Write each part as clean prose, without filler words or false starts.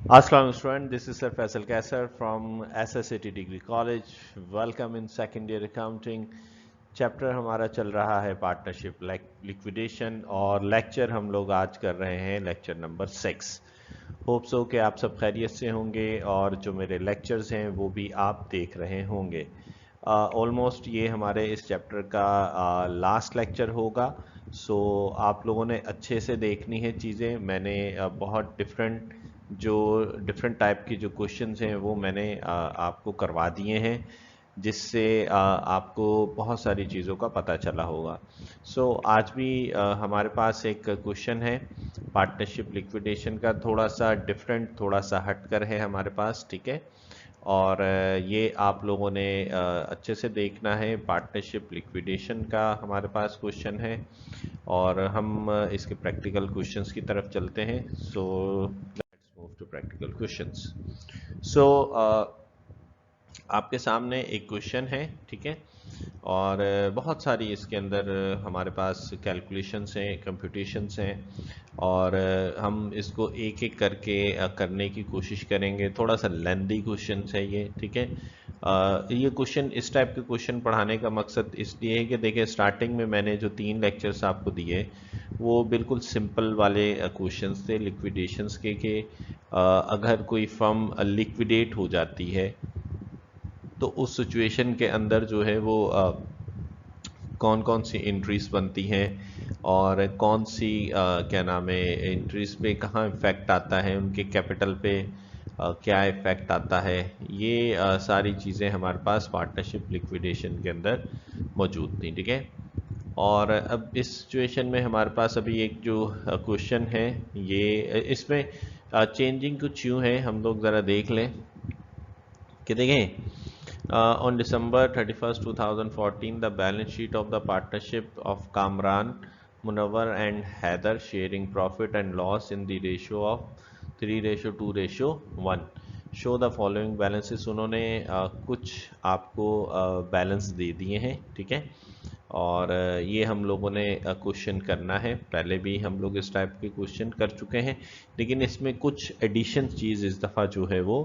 Assalamu student, this is Sir Faisal Kaisar from SSAT Degree College. Welcome in second year accounting. Chapter हमारा चल रहा है partnership liquidation और lecture हम लोग आज कर रहे हैं लेक्चर नंबर 6। होप सो कि आप सब खैरियत से होंगे और जो मेरे लेक्चर्स हैं वो भी आप देख रहे होंगे। ऑलमोस्ट ये हमारे इस चैप्टर का लास्ट लेक्चर होगा। सो आप लोगों ने अच्छे से देखनी है चीज़ें। मैंने बहुत डिफरेंट टाइप की जो क्वेश्चंस हैं वो मैंने आपको करवा दिए हैं, जिससे आपको बहुत सारी चीज़ों का पता चला होगा। सो आज भी हमारे पास एक क्वेश्चन है पार्टनरशिप लिक्विडेशन का, थोड़ा सा डिफरेंट, थोड़ा सा हटकर है हमारे पास, ठीक है। और ये आप लोगों ने अच्छे से देखना है। पार्टनरशिप लिक्विडेशन का हमारे पास क्वेश्चन है और हम इसके प्रैक्टिकल क्वेश्चंस की तरफ चलते हैं। So let's move to practical questions. So आपके सामने एक क्वेश्चन है, ठीक है, और बहुत सारी इसके अंदर हमारे पास कैलकुलेशंस हैं, कंप्यूटेशंस हैं, और हम इसको एक एक करके करने की कोशिश करेंगे। थोड़ा सा लेंथी क्वेश्चन है ये, ठीक है। ये क्वेश्चन, इस टाइप के क्वेश्चन पढ़ाने का मकसद इसलिए है कि देखिए स्टार्टिंग में मैंने जो 3 लेक्चर्स आपको दिए वो बिल्कुल सिंपल वाले क्वेश्चंस थे लिक्विडेशंस के, अगर कोई फर्म लिक्विडेट हो जाती है तो उस सिचुएशन के अंदर जो है वो कौन कौन सी एंट्रीज बनती हैं और कौन सी क्या नाम है एंट्रीज पे कहाँ इफेक्ट आता है, उनके कैपिटल पे क्या इफेक्ट आता है, ये सारी चीज़ें हमारे पास पार्टनरशिप लिक्विडेशन के अंदर मौजूद थी, ठीक है। और अब इस सिचुएशन में हमारे पास अभी एक जो क्वेश्चन है, ये इसमें चेंजिंग कुछ यूँ है, हम लोग ज़रा देख लें कि देखें। On December 31st, 2014, the balance sheet of the partnership of Kamran, Munawar and Haider sharing profit and loss in the ratio of 3:2:1. Show the following balances। उन्होंने कुछ आपको बैलेंस दे दिए हैं, ठीक है। और ये हम लोगों ने क्वेश्चन करना है। पहले भी हम लोग इस टाइप के क्वेश्चन कर चुके हैं, लेकिन इसमें कुछ एडिशन चीज़ इस दफ़ा जो है वो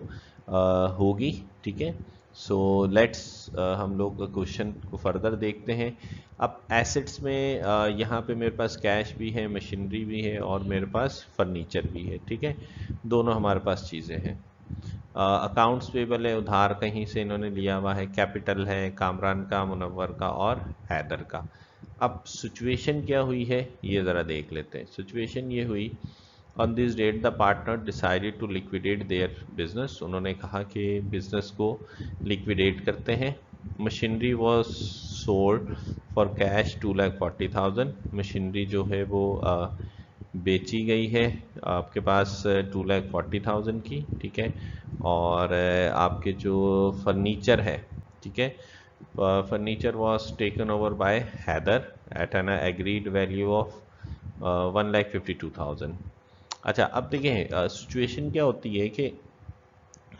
होगी, ठीक है। सो लेट्स हम लोग क्वेश्चन को फर्दर देखते हैं। अब एसेट्स में यहाँ पे मेरे पास कैश भी है, मशीनरी भी है और मेरे पास फर्नीचर भी है, ठीक है। दोनों हमारे पास चीज़ें हैं। अकाउंट्स पेबल है, उधार कहीं से इन्होंने लिया हुआ है। कैपिटल है कामरान का, मुनव्वर का और हैदर का। अब सिचुएशन क्या हुई है ये ज़रा देख लेते हैं। सिचुएशन ये हुई, on this date the partner decided to liquidate their business. उन्होंने कहा कि बिजनेस को लिक्विडेट करते हैं। Machinery was sold for cash 2,40,000। Machinery जो है वो बेची गई है आपके पास 2,40,000 की, ठीक है। और आपके जो फर्नीचर है, ठीक है, furniture was taken over by Haider at an agreed value of 1,52,000। अच्छा, अब देखें सिचुएशन क्या होती है कि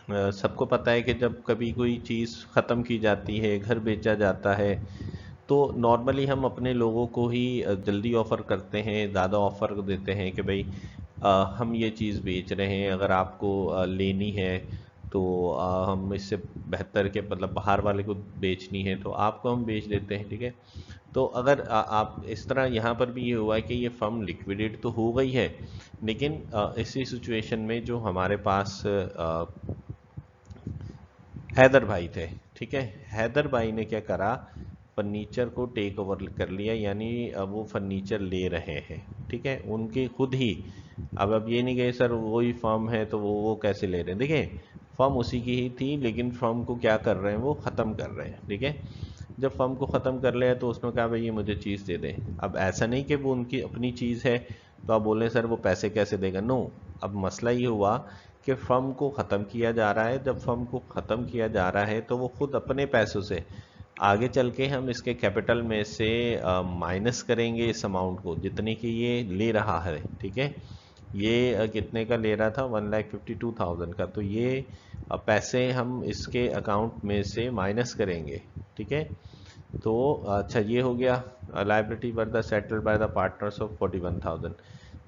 सबको पता है कि जब कभी कोई चीज़ ख़त्म की जाती है, घर बेचा जाता है, तो नॉर्मली हम अपने लोगों को ही जल्दी ऑफ़र करते हैं, ज़्यादा ऑफ़र देते हैं कि भाई हम ये चीज़ बेच रहे हैं, अगर आपको लेनी है तो हम इससे बेहतर के मतलब बाहर वाले को बेचनी है तो आपको हम बेच देते हैं, ठीक है। तो अगर आप इस तरह, यहाँ पर भी ये हुआ है कि ये फर्म लिक्विडेट तो हो गई है, लेकिन इसी सिचुएशन में जो हमारे पास हैदर भाई थे, ठीक है, हैदर भाई ने क्या करा, फर्नीचर को टेक ओवर कर लिया, यानी वो फर्नीचर ले रहे हैं, ठीक है, उनके खुद ही। अब ये नहीं गए सर वही फर्म है तो वो कैसे ले रहे हैं। देखिए फर्म उसी की ही थी, लेकिन फर्म को क्या कर रहे हैं, वो ख़त्म कर रहे हैं, ठीक है। जब फर्म को ख़त्म कर लिया तो उसने कहा भाई ये मुझे चीज़ दे दें। अब ऐसा नहीं कि वो उनकी अपनी चीज़ है तो आप बोलें सर वो पैसे कैसे देगा, नो। अब मसला ये हुआ कि फर्म को ख़त्म किया जा रहा है। जब फर्म को ख़त्म किया जा रहा है तो वो खुद अपने पैसों से, आगे चल के हम इसके कैपिटल में से माइनस करेंगे इस अमाउंट को जितने की ये ले रहा है, ठीक है। ये कितने का ले रहा था, 1,52,000 का, तो ये पैसे हम इसके अकाउंट में से माइनस करेंगे, ठीक है। तो अच्छा ये हो गया, liability were the settled by the partners of 41,000।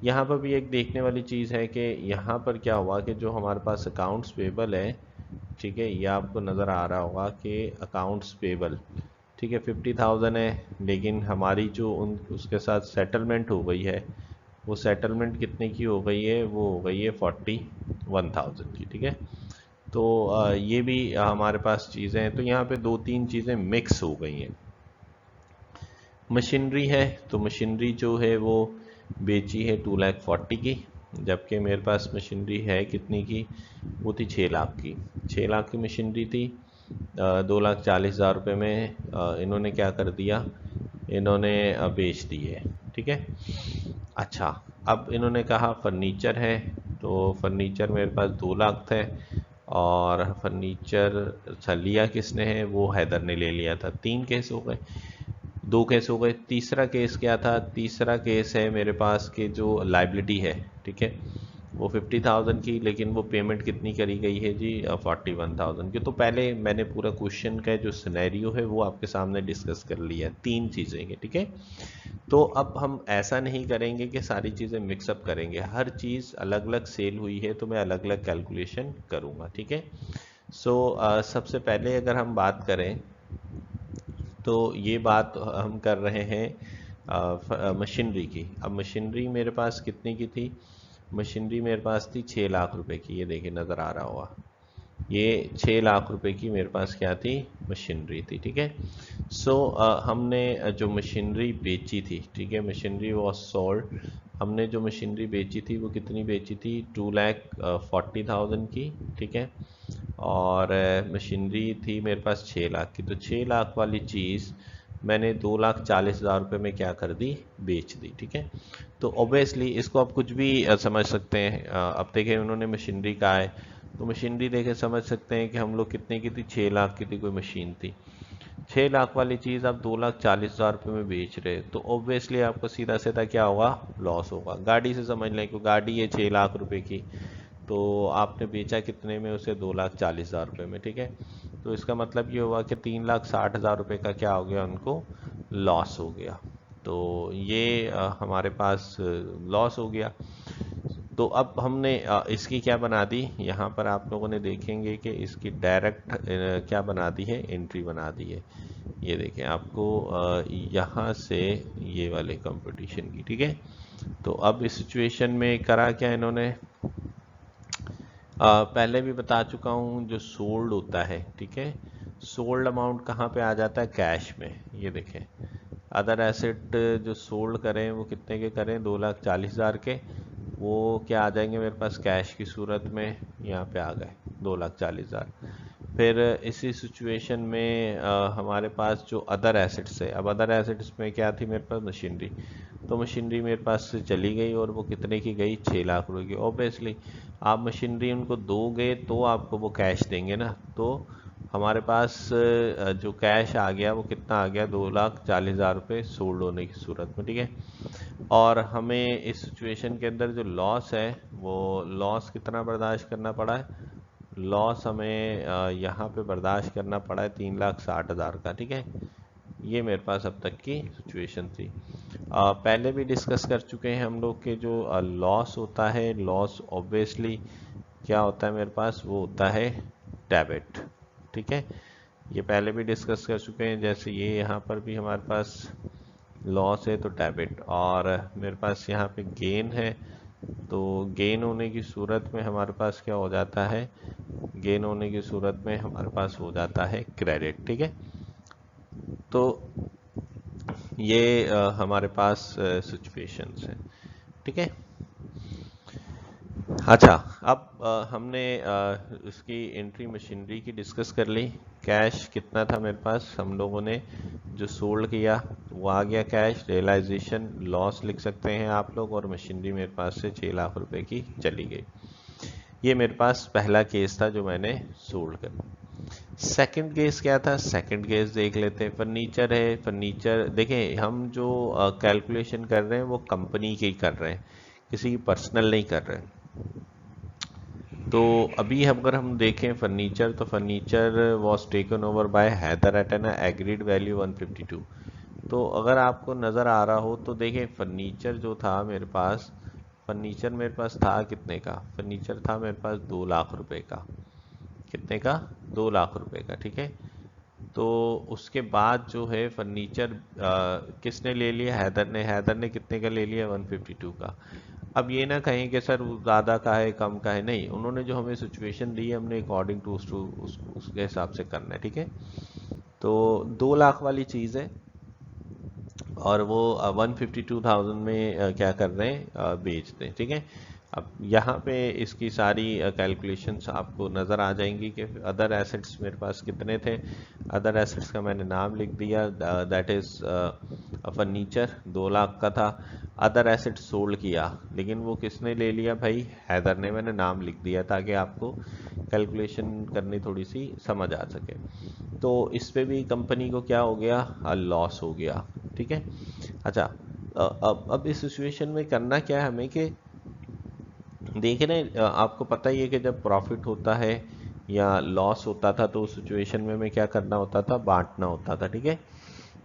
यहाँ पर भी एक देखने वाली चीज़ है कि यहाँ पर क्या हुआ कि जो हमारे पास अकाउंट्स पेबल है, ठीक है, ये आपको नज़र आ रहा होगा कि अकाउंट्स पेबल, ठीक है, 50,000 है, लेकिन हमारी जो उसके साथ सेटलमेंट हो गई है, वो सेटलमेंट कितने की हो गई है, वो हो गई है 41,000 की, ठीक है। तो ये भी हमारे पास चीज़ें हैं। तो यहाँ पे दो तीन चीज़ें मिक्स हो गई हैं। मशीनरी है, तो मशीनरी जो है वो बेची है 2,40,000 की, जबकि मेरे पास मशीनरी है कितनी की, वो थी 6 लाख की। 6 लाख की मशीनरी थी, 2,40,000 रुपये में इन्होंने क्या कर दिया, इन्होंने बेच दी है, ठीक है। अच्छा, अब इन्होंने कहा फर्नीचर है, तो फर्नीचर मेरे पास 2 लाख थे, और फर्नीचर अच्छा लिया किसने है, वो हैदर ने ले लिया था। 3 केस हो गए, 2 केस हो गए। तीसरा केस क्या था, तीसरा केस है मेरे पास कि जो लाइबिलिटी है, ठीक है, वो 50,000 की, लेकिन वो पेमेंट कितनी करी गई है जी, 41,000 की। तो पहले मैंने पूरा क्वेश्चन का जो सिनेरियो है वो आपके सामने डिस्कस कर लिया, 3 चीज़ें हैं, ठीक है। तो अब हम ऐसा नहीं करेंगे कि सारी चीज़ें मिक्सअप करेंगे, हर चीज़ अलग अलग सेल हुई है तो मैं अलग अलग कैलकुलेशन करूँगा, ठीक है। सो सबसे पहले अगर हम बात करें, तो ये बात हम कर रहे हैं मशीनरी की। अब मशीनरी मेरे पास कितने की थी, मशीनरी मेरे पास थी 6 लाख रुपए की, ये देखिए नज़र आ रहा होगा, ये 6 लाख रुपए की मेरे पास क्या थी, मशीनरी थी, ठीक है। सो हमने जो मशीनरी बेची थी, ठीक है, मशीनरी वॉज सोल्ड, हमने जो मशीनरी बेची थी वो कितनी बेची थी, 2,40,000 की, ठीक है। और मशीनरी थी मेरे पास 6 लाख की, तो 6 लाख वाली चीज़ मैंने 2,40,000 रुपये में क्या कर दी, बेच दी, ठीक है। तो ऑब्वियसली इसको आप कुछ भी समझ सकते हैं। अब देखें उन्होंने मशीनरी कहा है, तो मशीनरी देखे समझ सकते हैं कि हम लोग कितने की थी, 6 लाख की थी कोई मशीन थी। 6 लाख वाली चीज़ आप 2,40,000 रुपये में बेच रहे, तो ऑब्वियसली आपको सीधा सीधा क्या होगा, लॉस होगा। गाड़ी से समझ लें कि गाड़ी है 6 लाख रुपए की, तो आपने बेचा कितने में उसे, 2,40,000 रुपये में, ठीक है। तो इसका मतलब ये हुआ कि 3,60,000 रुपये का क्या हो गया, उनको लॉस हो गया। तो ये हमारे पास लॉस हो गया। तो अब हमने इसकी क्या बना दी, यहाँ पर आप लोगों ने देखेंगे कि इसकी डायरेक्ट क्या बना दी है, एंट्री बना दी है। ये देखें आपको यहाँ से ये वाले कंपटीशन की, ठीक है। तो अब इस सिचुएशन में करा क्या इन्होंने, पहले भी बता चुका हूँ, जो सोल्ड होता है, ठीक है, सोल्ड अमाउंट कहाँ पे आ जाता है, कैश में। ये देखें अदर एसेट जो सोल्ड करें वो कितने के करें, 2,40,000 के, वो क्या आ जाएंगे मेरे पास, कैश की सूरत में यहाँ पे आ गए 2,40,000। फिर इसी सिचुएशन में हमारे पास जो अदर एसेट्स है, अब अदर एसेट्स में क्या थी मेरे पास, मशीनरी, तो मशीनरी मेरे पास से चली गई, और वो कितने की गई, 6 लाख रुपए की। ऑब्वियसली आप मशीनरी उनको दोगे तो आपको वो कैश देंगे ना, तो हमारे पास जो कैश आ गया वो कितना आ गया, 2,40,000 रुपये सोल्ड होने की सूरत में, ठीक है। और हमें इस सिचुएशन के अंदर जो लॉस है, वो लॉस कितना बर्दाश्त करना पड़ा है, लॉस हमें यहाँ पे बर्दाश्त करना पड़ा है 3,60,000 का, ठीक है। ये मेरे पास अब तक की सिचुएशन थी। पहले भी डिस्कस कर चुके हैं हम लोग के जो लॉस होता है, लॉस ऑब्वियसली क्या होता है मेरे पास, वो होता है डेबिट, ठीक है। ये पहले भी डिस्कस कर चुके हैं, जैसे ये यहाँ पर भी हमारे पास लॉस है तो डेबिट, और मेरे पास यहाँ पे गेन है, तो गेन होने की सूरत में हमारे पास क्या हो जाता है, गेन होने की सूरत में हमारे पास हो जाता है क्रेडिट, ठीक है। तो ये हमारे पास सिचुएशंस हैं, ठीक है। अच्छा, अब हमने इसकी एंट्री मशीनरी की डिस्कस कर ली। कैश कितना था मेरे पास, हम लोगों ने जो सोल्ड किया वो आ गया कैश, रियलाइजेशन लॉस लिख सकते हैं आप लोग, और मशीनरी मेरे पास से 6 लाख रुपए की चली गई। ये मेरे पास पहला केस था जो मैंने सोल्ड कर। सेकंड केस क्या था, सेकंड केस देख लेते हैं। फर्नीचर है, फर्नीचर देखें हम जो कैलकुलेशन कर रहे हैं वो कंपनी की कर रहे हैं, किसी की पर्सनल नहीं कर रहे हैं। तो अभी अगर हम देखें फर्नीचर, तो furniture was taken over by Haider at an agreed value 152। तो अगर आपको नज़र आ रहा हो तो देखें फर्नीचर जो था मेरे पास फर्नीचर मेरे पास था कितने का, फर्नीचर था मेरे पास 2 लाख रुपए का। कितने का? 2 लाख रुपए का, ठीक है। तो उसके बाद जो है फर्नीचर किसने ले लिया? हैदर ने कितने का ले लिया? 152 का। अब ये ना कहें कि सर ज़्यादा का है कम का है, नहीं, उन्होंने जो हमें सिचुएशन दी है हमने अकॉर्डिंग टू उसके हिसाब से करना है, ठीक है। तो 2 लाख वाली चीज़ है और वो 152,000 में क्या कर रहे हैं, बेच रहे हैं, ठीक है। अब यहाँ पे इसकी सारी कैलकुलेशंस आपको नज़र आ जाएंगी कि अदर एसेट्स मेरे पास कितने थे। अदर एसेट्स का मैंने नाम लिख दिया, दैट इज़ फर्नीचर 2 लाख का था। अदर एसेट्स सोल्ड किया, लेकिन वो किसने ले लिया भाई? हैदर ने। मैंने नाम लिख दिया ताकि आपको कैलकुलेशन करनी थोड़ी सी समझ आ सके। तो इस पे भी कंपनी को क्या हो गया? लॉस हो गया, ठीक है। अच्छा, अब इस सिचुएशन में करना क्या है हमें कि देख रहे हैं, आपको पता ही है कि जब प्रॉफिट होता है या लॉस होता था तो उस सिचुएशन में हमें क्या करना होता था? बांटना होता था, ठीक है।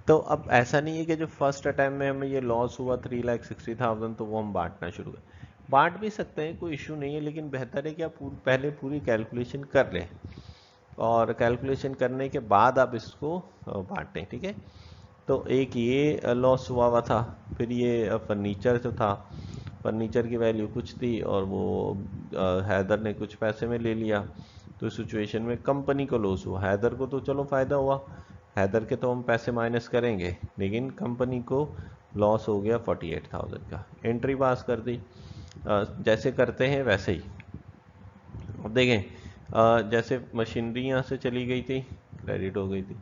तो अब ऐसा नहीं है कि जो फर्स्ट अटैम्प्ट में हमें ये लॉस हुआ 3,60,000 तो वो हम बांटना शुरू करें। बांट भी सकते हैं, कोई इशू नहीं है, लेकिन बेहतर है कि आप पहले पूरी कैलकुलेशन कर लें और कैलकुलेशन करने के बाद आप इसको बांटें, ठीक है। तो एक ये लॉस हुआ था, फिर ये फर्नीचर जो था, फर्नीचर की वैल्यू कुछ थी और वो हैदर ने कुछ पैसे में ले लिया। तो इस सिचुएशन में कंपनी को लॉस हुआ, हैदर को तो चलो फ़ायदा हुआ, हैदर के तो हम पैसे माइनस करेंगे, लेकिन कंपनी को लॉस हो गया 48,000 का। एंट्री पास कर दी, जैसे करते हैं वैसे ही। अब देखें, जैसे मशीनरी यहाँ से चली गई थी, क्रेडिट हो गई थी।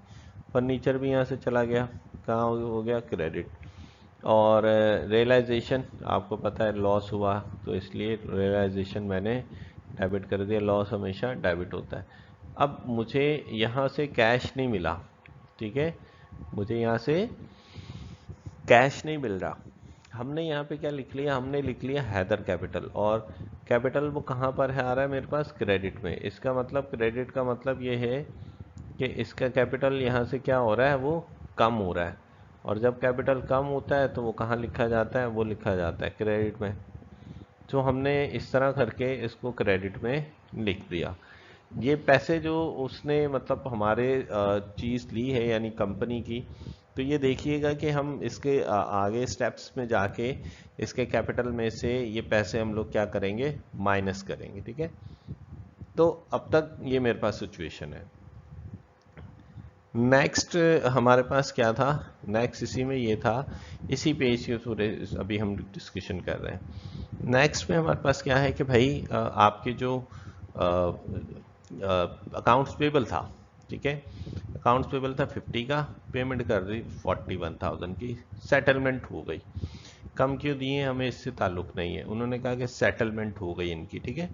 फर्नीचर भी यहाँ से चला गया, कहाँ हो गया? क्रेडिट। और रियलाइजेशन आपको पता है लॉस हुआ, तो इसलिए रियलाइजेशन मैंने डेबिट कर दिया। लॉस हमेशा डेबिट होता है। अब मुझे यहाँ से कैश नहीं मिला, ठीक है, मुझे यहाँ से कैश नहीं मिल रहा। हमने यहाँ पे क्या लिख लिया? हमने लिख लिया हैदर कैपिटल, और कैपिटल वो कहाँ पर है? आ रहा है मेरे पास क्रेडिट में। इसका मतलब, क्रेडिट का मतलब ये है कि इसका कैपिटल यहाँ से क्या हो रहा है? वो कम हो रहा है। और जब कैपिटल कम होता है तो वो कहाँ लिखा जाता है? वो लिखा जाता है क्रेडिट में। तो हमने इस तरह करके इसको क्रेडिट में लिख दिया। ये पैसे जो उसने मतलब हमारे चीज़ ली है यानी कंपनी की, तो ये देखिएगा कि हम इसके आगे स्टेप्स में जाके इसके कैपिटल में से ये पैसे हम लोग क्या करेंगे? माइनस करेंगे, ठीक है। तो अब तक ये मेरे पास सिचुएशन है। नेक्स्ट हमारे पास क्या था? नेक्स्ट इसी में ये था, इसी पेज के पूरे अभी हम डिस्कशन कर रहे हैं। नेक्स्ट में हमारे पास क्या है कि भाई आपके जो अकाउंट्स पेबल था, ठीक है, अकाउंट्स पेबल था 50 का, पेमेंट कर दी 41,000 की, सेटलमेंट हो गई। कम क्यों दिए हमें इससे ताल्लुक नहीं है, उन्होंने कहा कि सेटलमेंट हो गई इनकी, ठीक है,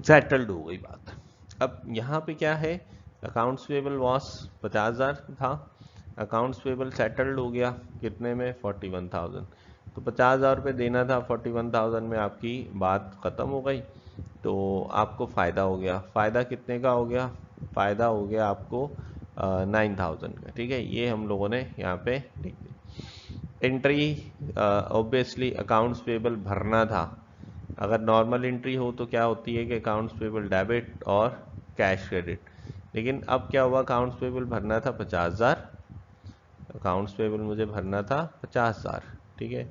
सेटल्ड हो गई बात। अब यहाँ पे क्या है? अकाउंट्स पेबल वॉस 50,000 था, अकाउंट्स पेबल सेटल्ड हो गया कितने में? 41,000। तो 50,000 रुपये देना था, 41,000 में आपकी बात ख़त्म हो गई, तो आपको फ़ायदा हो गया। फ़ायदा कितने का हो गया? फ़ायदा हो गया आपको 9,000 का, ठीक है। ये हम लोगों ने यहाँ पे लिख दिया। एंट्री ऑब्वियसली अकाउंट्स पेबल भरना था। अगर नॉर्मल एंट्री हो तो क्या होती है कि अकाउंट्स पेबल डेबिट और कैश क्रेडिट, लेकिन अब क्या हुआ? अकाउंट्स पेबल भरना था 50,000, अकाउंट्स पेबल मुझे भरना था 50,000, ठीक है,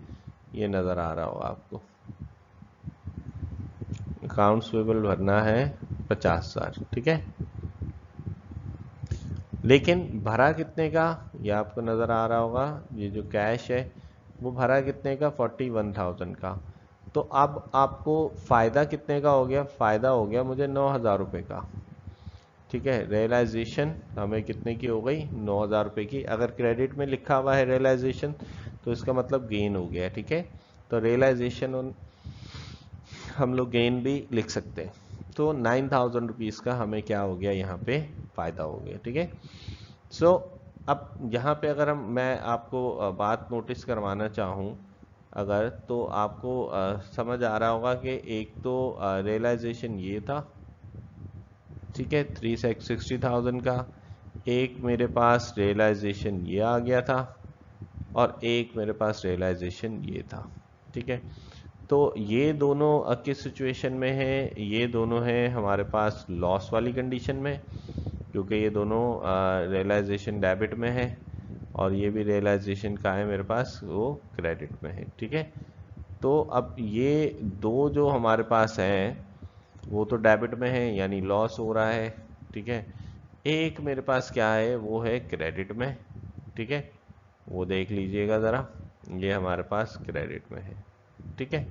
ये नज़र आ रहा होगा आपको, अकाउंट्स पेबल भरना है 50,000, ठीक है। लेकिन भरा कितने का? ये आपको नज़र आ रहा होगा, ये जो कैश है वो भरा कितने का? 41,000 का। तो अब आपको फ़ायदा कितने का हो गया? फ़ायदा हो गया मुझे 9,000 रुपये का, ठीक है। रियलाइजेशन हमें कितने की हो गई? 9,000 रुपये की। अगर क्रेडिट में लिखा हुआ है रियलाइजेशन तो इसका मतलब गेन हो गया, ठीक है। तो रियलाइजेशन हम लोग गेन भी लिख सकते हैं। तो 9,000 रुपीज़ का हमें क्या हो गया? यहाँ पे फ़ायदा हो गया, ठीक है। सो अब यहाँ पे अगर मैं आपको बात नोटिस करवाना चाहूँ अगर, तो आपको समझ आ रहा होगा कि एक तो रियलाइजेशन ये था, ठीक है, 360,000 का, एक मेरे पास रियलाइजेशन ये आ गया था और एक मेरे पास रियलाइजेशन ये था, ठीक है। तो ये दोनों किस सिचुएशन में है, ये दोनों हैं हमारे पास लॉस वाली कंडीशन में, क्योंकि ये दोनों रियलाइजेशन डेबिट में है और ये भी रियलाइजेशन का है मेरे पास वो क्रेडिट में है। ठीक है, तो अब ये दो जो हमारे पास हैं वो तो डेबिट में है यानी लॉस हो रहा है। ठीक है, एक मेरे पास क्या है वो है क्रेडिट में। ठीक है, वो देख लीजिएगा ज़रा, ये हमारे पास क्रेडिट में है। ठीक है,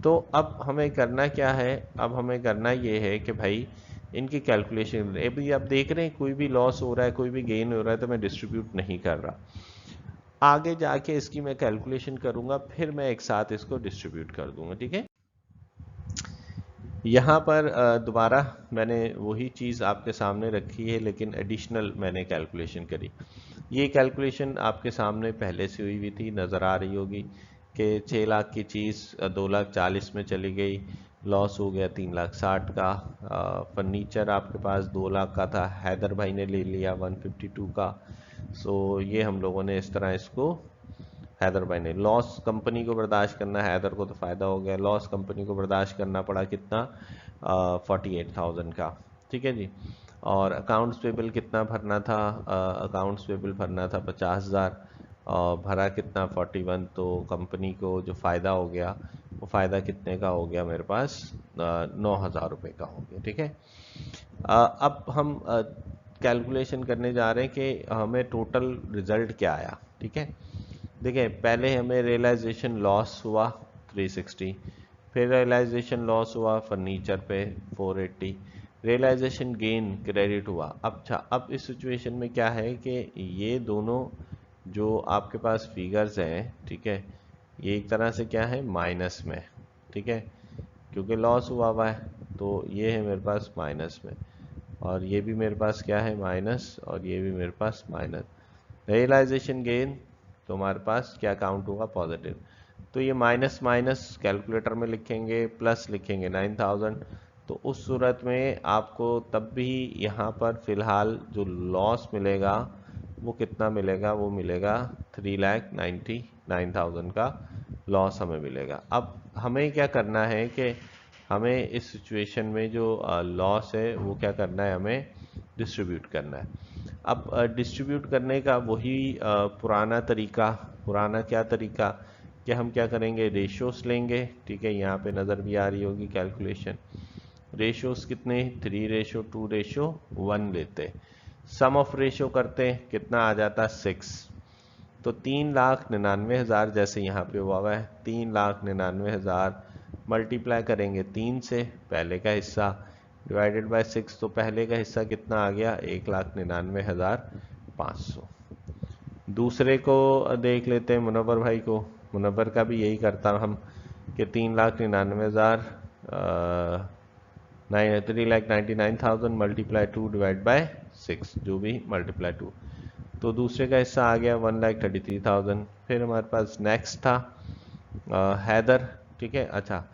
तो अब हमें करना क्या है, अब हमें करना ये है कि भाई इनकी कैलकुलेशन, अभी आप देख रहे हैं कोई भी लॉस हो रहा है कोई भी गेन हो रहा है तो मैं डिस्ट्रीब्यूट नहीं कर रहा, आगे जाके इसकी मैं कैलकुलेशन करूंगा फिर मैं एक साथ इसको डिस्ट्रीब्यूट कर दूंगा। ठीक है, यहाँ पर दोबारा मैंने वही चीज़ आपके सामने रखी है लेकिन एडिशनल मैंने कैलकुलेशन करी। ये कैलकुलेशन आपके सामने पहले से हुई थी, नज़र आ रही होगी कि 6 लाख की चीज़ 2,40,000 में चली गई, लॉस हो गया 3,60,000 का। फर्नीचर आपके पास 2 लाख का था, हैदर भाई ने ले लिया 152 का। सो ये हम लोगों ने इस तरह इसको, हैदर भाई ने लॉस कंपनी को बर्दाश्त करना, हैदर को तो फ़ायदा हो गया, लॉस कंपनी को बर्दाश्त करना पड़ा कितना, 48,000 का। ठीक है जी, और अकाउंट्स पेबल कितना भरना था, अकाउंट्स पेबल भरना था 50,000 और भरा कितना 41, तो कंपनी को जो फ़ायदा हो गया वो फ़ायदा कितने का हो गया मेरे पास, 9,000 रुपये का हो गया। ठीक है, अब हम कैलकुलेशन करने जा रहे हैं कि हमें टोटल रिजल्ट क्या आया। ठीक है, देखिए पहले हमें रियलाइजेशन लॉस हुआ 360, फिर रियलाइजेशन लॉस हुआ फर्नीचर पे 480, रियलाइजेशन गेन क्रेडिट हुआ। अच्छा, अब इस सिचुएशन में क्या है कि ये दोनों जो आपके पास फिगर्स हैं, ठीक है, ये एक तरह से क्या है माइनस में। ठीक है, क्योंकि लॉस हुआ है तो ये है मेरे पास माइनस में, और ये भी मेरे पास क्या है माइनस, और ये भी मेरे पास माइनस। रियलाइजेशन गेन तो हमारे पास क्या काउंट होगा, पॉजिटिव। तो ये माइनस माइनस कैलकुलेटर में लिखेंगे, प्लस लिखेंगे 9,000। तो उस सूरत में आपको तब भी यहाँ पर फिलहाल जो लॉस मिलेगा वो कितना मिलेगा, वो मिलेगा 3,99,000 का लॉस हमें मिलेगा। अब हमें क्या करना है कि हमें इस सिचुएशन में जो लॉस है वो क्या करना है, हमें डिस्ट्रीब्यूट करना है। अब डिस्ट्रीब्यूट करने का वही पुराना तरीका, पुराना क्या तरीका कि हम क्या करेंगे, रेशियोस लेंगे। ठीक है, यहाँ पे नज़र भी आ रही होगी कैलकुलेशन, रेशियोस कितने 3:2:1 लेते, सम ऑफ रेशियो करते हैं कितना आ जाता 6, तो 3,99,000 जैसे यहाँ पे हुआ है 3,99,000 मल्टीप्लाई करेंगे 3 से, पहले का हिस्सा डिवाइडेड बाय 6, तो पहले का हिस्सा कितना आ गया 1,99,500। दूसरे को देख लेते हैं मुनव्वर भाई को, मुनव्वर का भी यही करता हम कि 3,99,000 3,99,000 मल्टीप्लाई 2 डिवाइड बाय 6, जो भी मल्टीप्लाई 2, तो दूसरे का हिस्सा आ गया 1,33,000। फिर हमारे पास नेक्स्ट था हैदर। ठीक है, अच्छा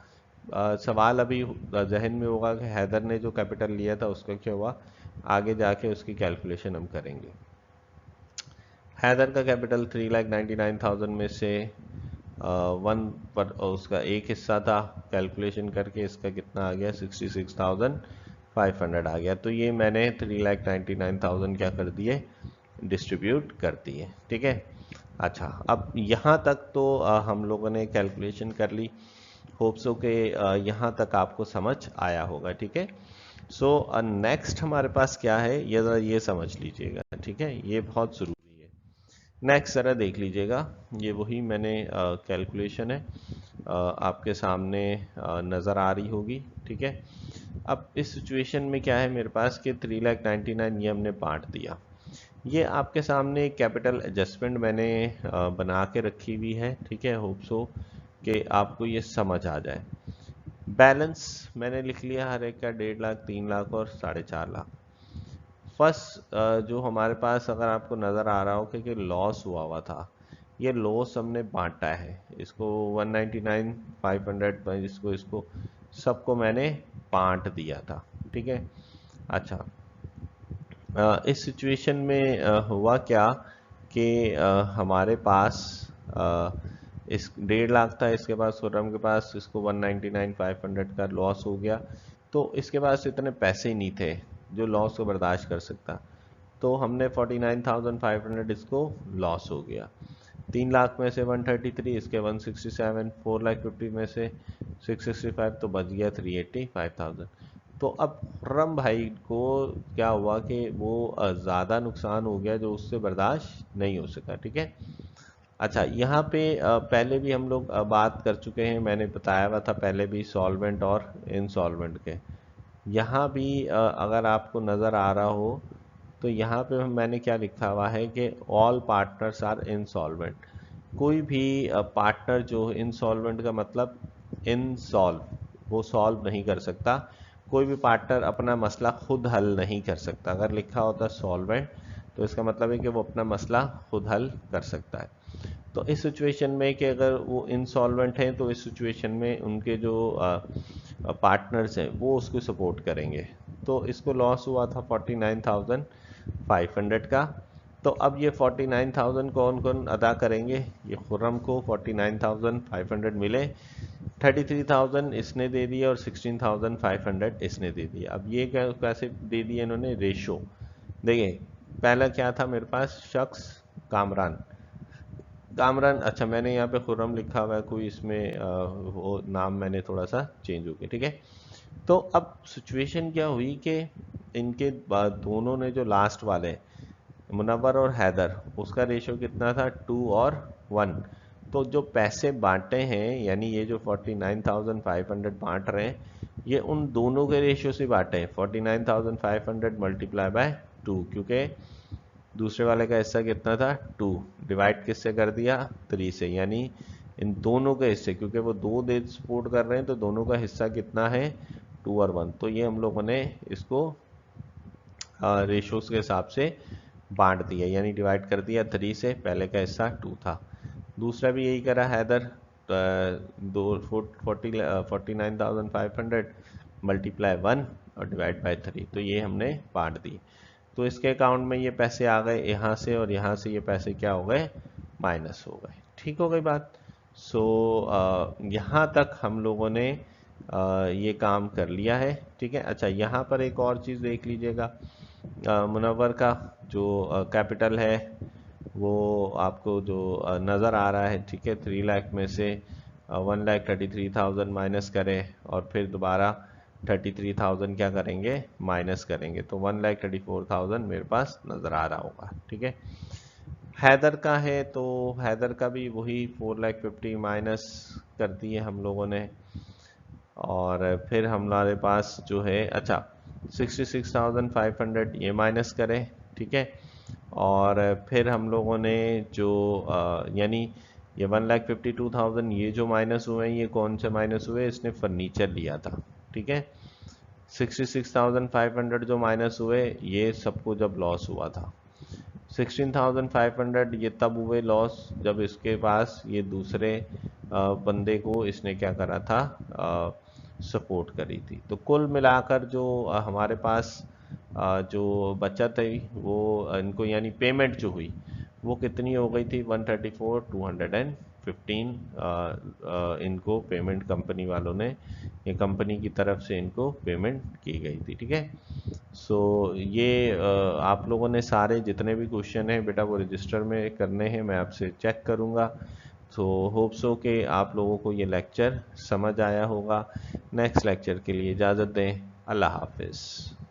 सवाल अभी जहन में होगा कि हैदर ने जो कैपिटल लिया था उसका क्या हुआ, आगे जाके उसकी कैलकुलेशन हम करेंगे। हैदर का कैपिटल 3,99,000 में से वन पर उसका एक हिस्सा था, कैलकुलेशन करके इसका कितना आ गया 66,500 आ गया। तो ये मैंने 3,99,000 क्या कर दिए, डिस्ट्रीब्यूट कर दिए। ठीक है, अच्छा अब यहाँ तक तो हम लोगों ने कैलकुलेशन कर ली, होप सो के यहाँ तक आपको समझ आया होगा। ठीक है, सो नेक्स्ट हमारे पास क्या है ये समझ लीजिएगा। ठीक है, ये बहुत ज़रूरी है। नेक्स्ट ज़रा देख लीजिएगा, ये वही मैंने कैलकुलेशन है आपके सामने नज़र आ रही होगी। ठीक है, अब इस सिचुएशन में क्या है मेरे पास कि 3,99,000 ये हमने बांट दिया, ये आपके सामने कैपिटल एडजस्टमेंट मैंने बना के रखी हुई है। ठीक है, होप सो कि आपको ये समझ आ जाए। बैलेंस मैंने लिख लिया हर एक का 1.5 लाख, 3 लाख और 4.5 लाख। फर्स्ट जो हमारे पास अगर आपको नज़र आ रहा हो कि लॉस हुआ था, ये लॉस हमने बांटा है, इसको 199,500 इसको सबको मैंने बांट दिया था। ठीक है, अच्छा इस सिचुएशन में हुआ क्या कि हमारे पास इस 1.5 लाख था इसके पास, खुर्रम के पास, इसको 199,500 का लॉस हो गया। तो इसके पास इतने पैसे ही नहीं थे जो लॉस को बर्दाश्त कर सकता, तो हमने 49,500 इसको लॉस हो गया। 3 लाख में से 133, इसके 167, 4,50,000 में से 665, तो बच गया 385,000। तो अब खुर्रम भाई को क्या हुआ कि वो ज़्यादा नुकसान हो गया जो उससे बर्दाश्त नहीं हो सका। ठीक है। अच्छा, यहाँ पे पहले भी हम लोग बात कर चुके हैं, मैंने बताया हुआ था पहले भी सॉल्वेंट और इनसॉल्वेंट के। यहाँ भी अगर आपको नज़र आ रहा हो तो यहाँ पे मैंने क्या लिखा हुआ है कि ऑल पार्टनर्स आर इनसॉल्वेंट। कोई भी पार्टनर जो इनसॉल्वेंट का मतलब इनसॉल्व, वो सॉल्व नहीं कर सकता। कोई भी पार्टनर अपना मसला खुद हल नहीं कर सकता। अगर लिखा होता सॉल्वेंट तो इसका मतलब है कि वो अपना मसला खुद हल कर सकता है। तो इस सिचुएशन में कि अगर वो इनसॉल्वेंट हैं तो इस सिचुएशन में उनके जो पार्टनर्स हैं वो उसको सपोर्ट करेंगे। तो इसको लॉस हुआ था 49,500 का। तो अब ये 49,000 कौन कौन अदा करेंगे? ये खुर्रम को 49,500 मिले, 33,000 इसने दे दिया और 16,500 इसने दे दिया। अब ये कैसे दे दिए इन्होंने? रेशो देखिए, पहला क्या था मेरे पास? शख्स कामरान। अच्छा, मैंने यहाँ पे खुर्रम लिखा हुआ है, कोई इसमें वो नाम मैंने थोड़ा सा चेंज हो गया। ठीक है। तो अब सिचुएशन क्या हुई कि इनके दोनों ने, जो लास्ट वाले मुनव्वर और हैदर, उसका रेशो कितना था? 2 और 1। तो जो पैसे बांटे हैं, यानी ये जो 49,500 बांट रहे हैं, ये उन दोनों के रेशो से बांटे हैं। 49,500 मल्टीप्लाई बाय 2, क्योंकि दूसरे वाले का हिस्सा कितना था? 2, डिवाइड किससे कर दिया? 3 से, यानी इन दोनों के हिस्से, क्योंकि वो दो दे सपोर्ट कर रहे हैं तो दोनों का हिस्सा कितना है? 2 और 1। तो ये हम लोगों ने इसको रेशोस के हिसाब से बांट दिया, यानी डिवाइड कर दिया 3 से। पहले का हिस्सा 2 था। दूसरा भी यही करा हैदर, 49,500 मल्टीप्लाई 1 और डिवाइड बाय 3। तो ये हमने बांट दी। तो इसके अकाउंट में ये पैसे आ गए यहाँ से, और यहाँ से ये पैसे क्या हो गए? माइनस हो गए। ठीक हो गई बात। सो यहाँ तक हम लोगों ने ये काम कर लिया है। ठीक है। अच्छा, यहाँ पर एक और चीज़ देख लीजिएगा। मुनव्वर का जो कैपिटल है वो आपको जो नज़र आ रहा है, ठीक है, 3 लाख में से 1,33,000 माइनस करें और फिर दोबारा 33,000 क्या करेंगे? माइनस करेंगे, तो 1,34,000 मेरे पास नज़र आ रहा होगा। ठीक है। हैदर का है तो हैदर का भी वही 4,50,000 माइनस कर दिए हम लोगों ने, और फिर हमारे पास जो है, अच्छा, 66,500 ये माइनस करें। ठीक है। और फिर हम लोगों ने जो यानी ये 1,52,000 ये जो माइनस हुए हैं, ये कौन से माइनस हुए? इसने फर्नीचर लिया था। ठीक है। 66,500 जो माइनस हुए, ये सबको जब लॉस हुआ था। 16,500 ये तब हुए लॉस जब इसके पास ये दूसरे बंदे को इसने क्या करा था? सपोर्ट करी थी। तो कुल मिलाकर जो हमारे पास जो बचत है वो इनको, यानी पेमेंट जो हुई वो कितनी हो गई थी? 134,215 इनको पेमेंट कंपनी वालों ने, ये कंपनी की तरफ से इनको पेमेंट की गई थी। ठीक है। सो ये आप लोगों ने सारे जितने भी क्वेश्चन हैं बेटा वो रजिस्टर में करने हैं, मैं आपसे चेक करूँगा। तो होप सो कि आप लोगों को ये लेक्चर समझ आया होगा। नेक्स्ट लेक्चर के लिए इजाज़त दें। अल्लाह हाफिज़।